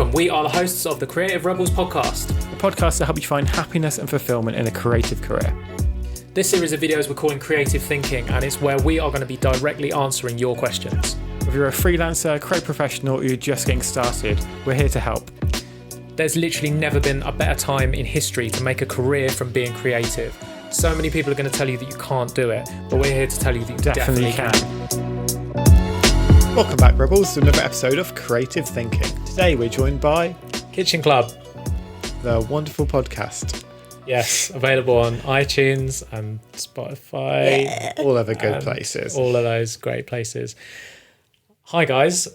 Welcome. We are the hosts of the Creative Rebels podcast. A podcast to help you find happiness and fulfillment in a creative career. This series of videos we're calling Creative Thinking, and it's where we are going to be directly answering your questions. Whether you're a freelancer, creative professional, or you're just getting started, we're here to help. There's literally never been a better time in history to make a career from being creative. So many people are going to tell you that you can't do it, but we're here to tell you that you definitely can. Welcome back, Rebels, to another episode of Creative Thinking. Today we're joined by Kitchen Club. The wonderful podcast. Yes, available on iTunes and Spotify. All other good places. All of those great places. Hi guys,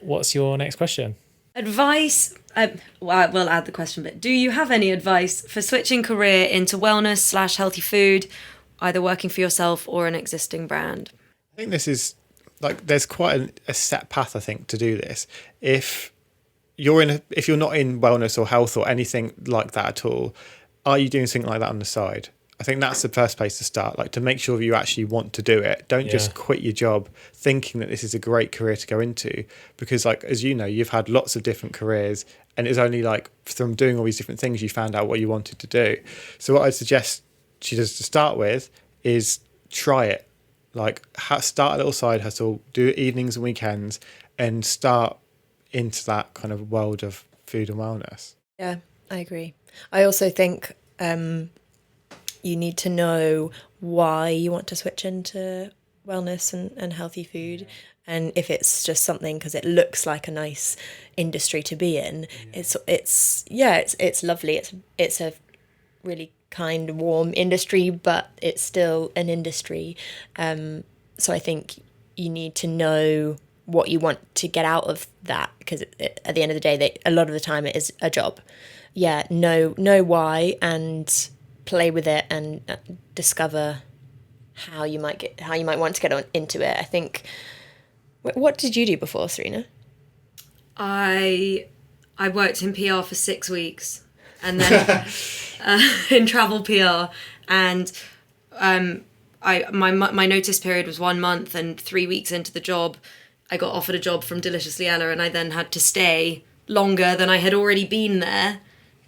what's your next question? Advice, we'll add the question, but do you have any advice for switching career into wellness / healthy food, either working for yourself or an existing brand? I think this is, there's quite a set path, I think, to do this. If you're not in wellness or health or anything like that at all, are you doing something like that on the side? I think that's the first place to start, to make sure you actually want to do it. Don't just quit your job thinking that this is a great career to go into, because as you know, you've had lots of different careers, and it's only from doing all these different things you found out what you wanted to do. So what I'd suggest she does to start with is try it. Start a little side hustle, do it evenings and weekends, and start into that kind of world of food and wellness. Yeah, I agree. I also think you need to know why you want to switch into wellness and healthy food. And if it's just something because it looks like a nice industry to be in, it's lovely. It's a really kind, warm industry, but it's still an industry. So I think you need to know what you want to get out of that, because at the end of the day, a lot of the time it is a job. Yeah, know why and play with it and discover how you might want to get into it. I think. What did you do before, Serena? I worked in PR for 6 weeks, and then in travel PR, and my notice period was 1 month, and 3 weeks into the job, I got offered a job from Deliciously Ella, and I then had to stay longer than I had already been there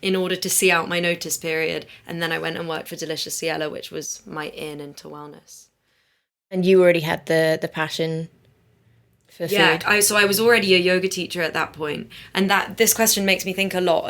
in order to see out my notice period, and then I went and worked for Deliciously Ella, which was my in into wellness. And you already had the passion for food? Yeah, so I was already a yoga teacher at that point, and this question makes me think a lot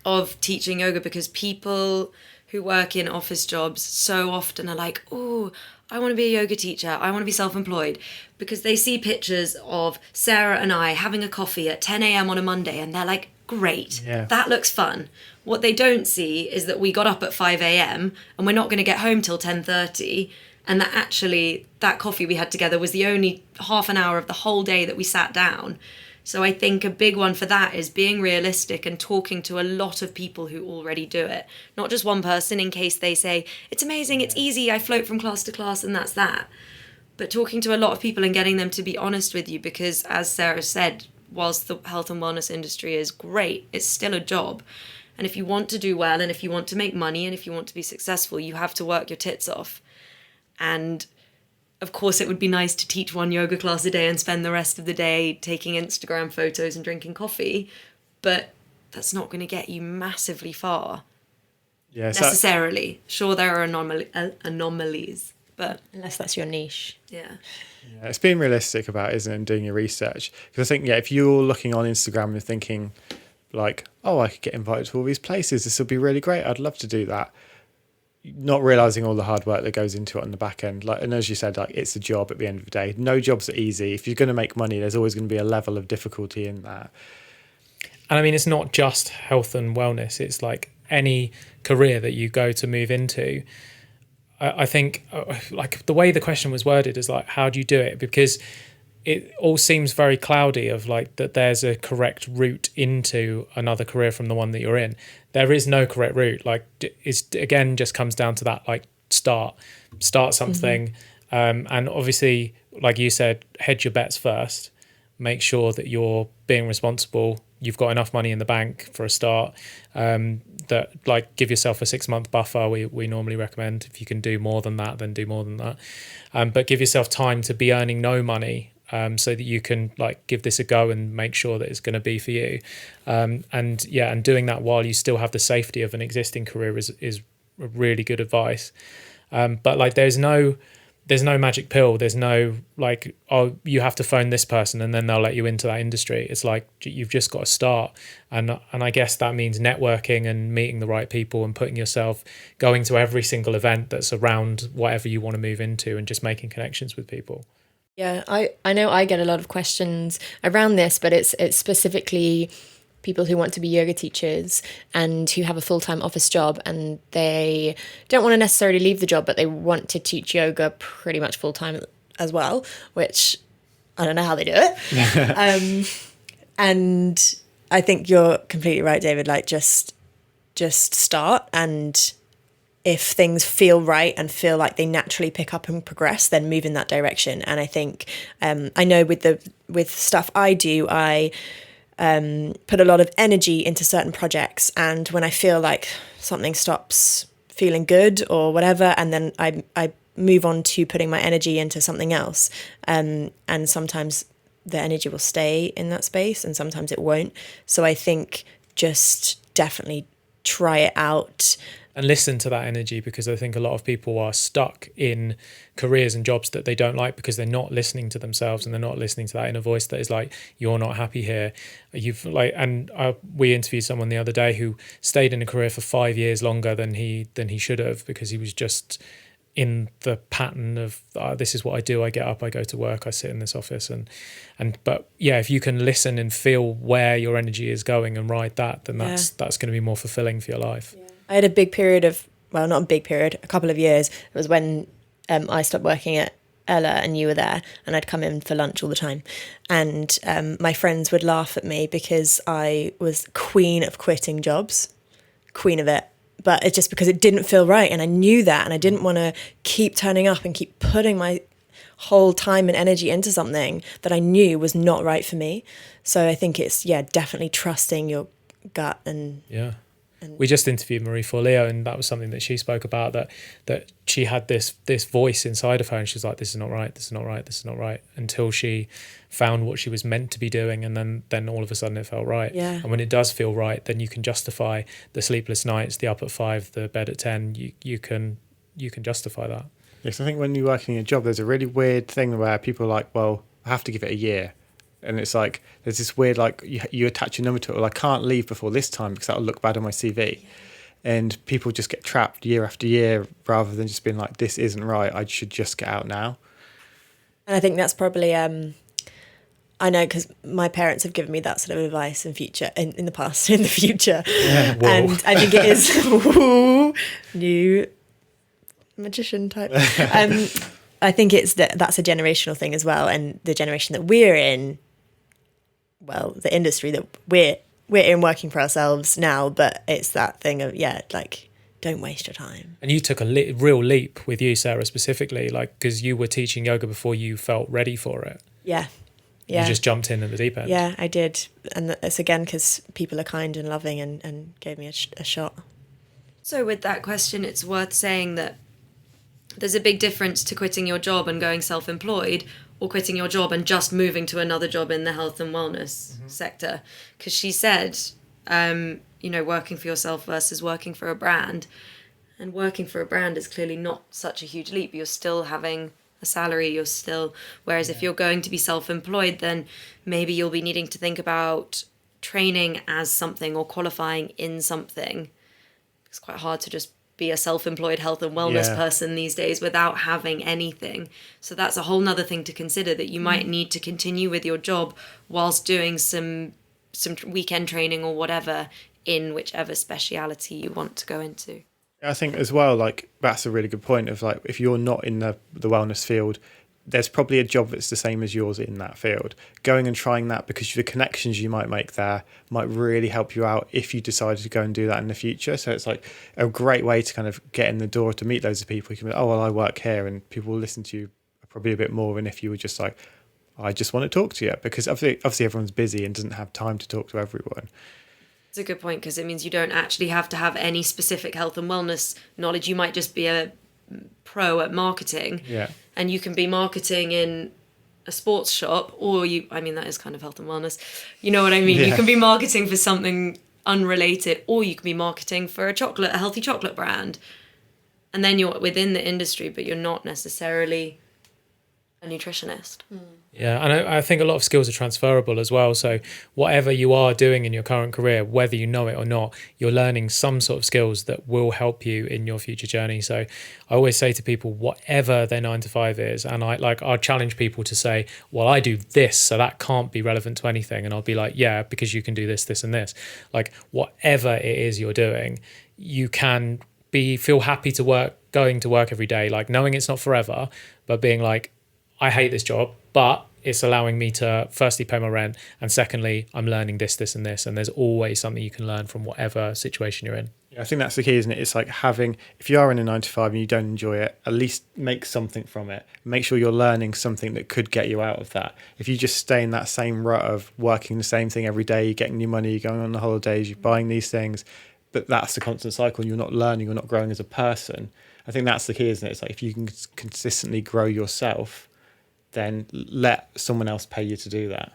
of teaching yoga, because people who work in office jobs so often are like, oh, I want to be a yoga teacher, I want to be self-employed, because they see pictures of Sarah and I having a coffee at 10 a.m. on a Monday, and they're like, great, that looks fun. What they don't see is that we got up at 5 a.m. and we're not going to get home till 10:30, and that actually that coffee we had together was the only half an hour of the whole day that we sat down. So I think a big one for that is being realistic and talking to a lot of people who already do it. Not just one person in case they say, it's amazing, it's easy, I float from class to class and that's that. But talking to a lot of people and getting them to be honest with you, because as Sarah said, whilst the health and wellness industry is great, it's still a job. And if you want to do well, and if you want to make money, and if you want to be successful, you have to work your tits off. And of course, it would be nice to teach one yoga class a day and spend the rest of the day taking Instagram photos and drinking coffee, but that's not going to get you massively far. Yeah, necessarily. Sure, there are anomalies, but unless that's your niche. Yeah, it's being realistic about it, isn't it, and doing your research. Because I think, if you're looking on Instagram and thinking oh, I could get invited to all these places, this would be really great, I'd love to do that. Not realising all the hard work that goes into it on the back end. And as you said, it's a job at the end of the day. No jobs are easy. If you're going to make money, there's always going to be a level of difficulty in that. And I mean, it's not just health and wellness. It's any career that you go to move into. I think the way the question was worded is how do you do it? Because it all seems very cloudy of that there's a correct route into another career from the one that you're in. There is no correct route. It's again just comes down to that start something, and obviously, like you said, hedge your bets first. Make sure that you're being responsible. You've got enough money in the bank for a start. That give yourself a 6-month buffer. We normally recommend. If you can do more than that, then do more than that. But give yourself time to be earning no money so that you can like give this a go and make sure that it's going to be for you. And doing that while you still have the safety of an existing career is really good advice. But like there's no magic pill. There's no like, oh, you have to phone this person and then they'll let you into that industry. It's like you've just got to start. And I guess that means networking and meeting the right people and putting yourself, going to every single event that's around whatever you want to move into and just making connections with people. Yeah, I know I get a lot of questions around this, but it's specifically people who want to be yoga teachers and who have a full-time office job, and they don't want to necessarily leave the job, but they want to teach yoga pretty much full-time as well, which I don't know how they do it. And I think you're completely right, David, like just start, and if things feel right and feel like they naturally pick up and progress, then move in that direction. And I think I know with stuff I do, I put a lot of energy into certain projects, and when I feel like something stops feeling good or whatever, and then I move on to putting my energy into something else, and sometimes the energy will stay in that space and sometimes it won't. So I think just definitely try it out and listen to that energy, because I think a lot of people are stuck in careers and jobs that they don't like because they're not listening to themselves and they're not listening to that inner voice that is like, you're not happy here. We interviewed someone the other day who stayed in a career for 5 years longer than he should have, because he was just in the pattern of this is what I do. I get up, I go to work, I sit in this office, but yeah, if you can listen and feel where your energy is going and ride that, then that's going to be more fulfilling for your life. Yeah. I had a big period of, well, not a big period, a couple of years. It was when I stopped working at Ella and you were there, and I'd come in for lunch all the time. And my friends would laugh at me because I was queen of quitting jobs, queen of it. But it's just because it didn't feel right, and I knew that, and I didn't want to keep turning up and keep putting my whole time and energy into something that I knew was not right for me. So I think it's, definitely trusting your gut and... Yeah. We just interviewed Marie Forleo, and that was something that she spoke about, that she had this voice inside of her, and she was like, this is not right, this is not right, this is not right, until she found what she was meant to be doing, and then all of a sudden it felt right. Yeah. And when it does feel right, then you can justify the sleepless nights, the up at 5, the bed at 10. You can justify that. Yes, I think when you're working in a job, there's a really weird thing where people are like, well, I have to give it a year. And it's like, there's this weird, like, you attach a number to it. Well, I can't leave before this time because that'll look bad on my CV. And people just get trapped year after year rather than just being like, this isn't right, I should just get out now. And I think that's probably, I know because my parents have given me that sort of advice in the past, in the future. Yeah, and I think it is new magician type. I think that's a generational thing as well. And the generation that we're in, well, the industry that we're in working for ourselves now, but it's that thing of, like, don't waste your time. And you took a real leap with you, Sarah, specifically, like, because you were teaching yoga before you felt ready for it. Yeah. You just jumped in at the deep end. Yeah, I did. And it's again because people are kind and loving and gave me a shot. So with that question, it's worth saying that there's a big difference to quitting your job and going self-employed, or quitting your job and just moving to another job in the health and wellness sector. Because she said, working for yourself versus working for a brand. And working for a brand is clearly not such a huge leap. You're still having a salary, whereas if you're going to be self-employed, then maybe you'll be needing to think about training as something or qualifying in something. It's quite hard to just be a self-employed health and wellness person these days without having anything. So that's a whole nother thing to consider, that you might need to continue with your job whilst doing some weekend training or whatever in whichever speciality you want to go into. I think as well, like, that's a really good point of, like, if you're not in the wellness field, there's probably a job that's the same as yours in that field. Going and trying that, because the connections you might make there might really help you out if you decided to go and do that in the future. So it's like a great way to kind of get in the door to meet loads of people. You can be like, oh, well, I work here, and people will listen to you probably a bit more than if you were just like, I just want to talk to you, because obviously everyone's busy and doesn't have time to talk to everyone. It's a good point, because it means you don't actually have to have any specific health and wellness knowledge. You might just be a pro at marketing, yeah, and you can be marketing in a sports shop, or that is kind of health and wellness. You know what I mean? Yeah. You can be marketing for something unrelated, or you can be marketing for a healthy chocolate brand. And then you're within the industry, but you're not necessarily a nutritionist. Yeah, and I think a lot of skills are transferable as well. So whatever you are doing in your current career, whether you know it or not, you're learning some sort of skills that will help you in your future journey. So I always say to people, whatever their 9 to 5 is, and I'll challenge people to say, well, I do this, so that can't be relevant to anything. And I'll be like, yeah, because you can do this, this, and this. Like whatever it is you're doing, you can feel happy going to work every day, like knowing it's not forever, but being like, I hate this job, but it's allowing me to firstly pay my rent, and secondly, I'm learning this, this, and this. And there's always something you can learn from whatever situation you're in. Yeah, I think that's the key, isn't it? It's like if you are in a 9 to 5 and you don't enjoy it, at least make something from it. Make sure you're learning something that could get you out of that. If you just stay in that same rut of working the same thing every day, you're getting your money, you're going on the holidays, you're buying these things, but that's the constant cycle and you're not learning, you're not growing as a person. I think that's the key, isn't it? It's like if you can consistently grow yourself, then let someone else pay you to do that.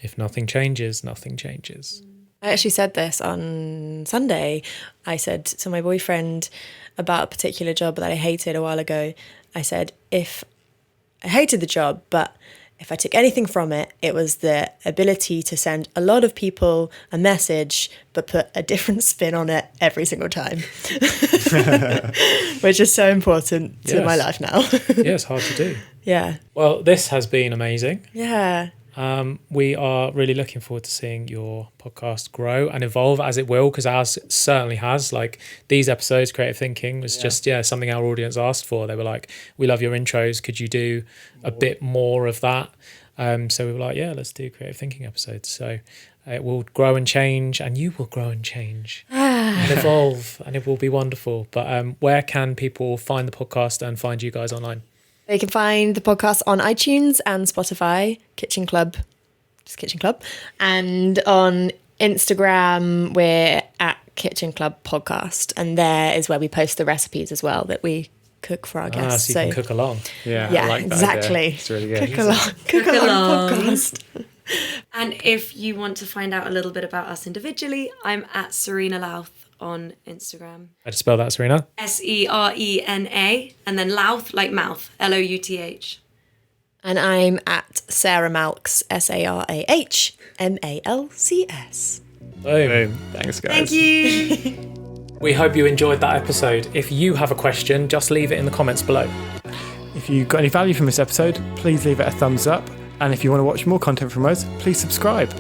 If nothing changes, nothing changes. I actually said this on Sunday. I said to my boyfriend about a particular job that I hated a while ago. I said, if I hated the job, but if I took anything from it, it was the ability to send a lot of people a message, but put a different spin on it every single time, which is so important to my life now. Yeah, it's hard to do. Yeah. Well, this has been amazing. Yeah. We are really looking forward to seeing your podcast grow and evolve as it will, because ours certainly has. Like these episodes, Creative Thinking was just something our audience asked for. They were like, we love your intros, could you do a bit more of that? So we were like, yeah, let's do Creative Thinking episodes. So it will grow and change, and you will grow and change and evolve, and it will be wonderful. But where can people find the podcast and find you guys online? They can find the podcast on iTunes and Spotify, Kitchen Club, just Kitchen Club. And on Instagram, we're at Kitchen Club Podcast. And there is where we post the recipes as well that we cook for our guests. So you can cook along. Yeah, Yeah, I like that exactly. idea. It's really good. Cook along podcast. And if you want to find out a little bit about us individually, I'm at Serena Louth on Instagram. How to spell that, Serena? Serena, and then Louth, like mouth, Louth. And I'm at Sarah Malks, SarahMalcs. Boom. Thanks, guys. Thank you. We hope you enjoyed that episode. If you have a question, just leave it in the comments below. If you got any value from this episode, please leave it a thumbs up. And if you want to watch more content from us, please subscribe.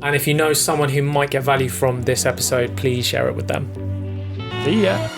And if you know someone who might get value from this episode, please share it with them. See ya.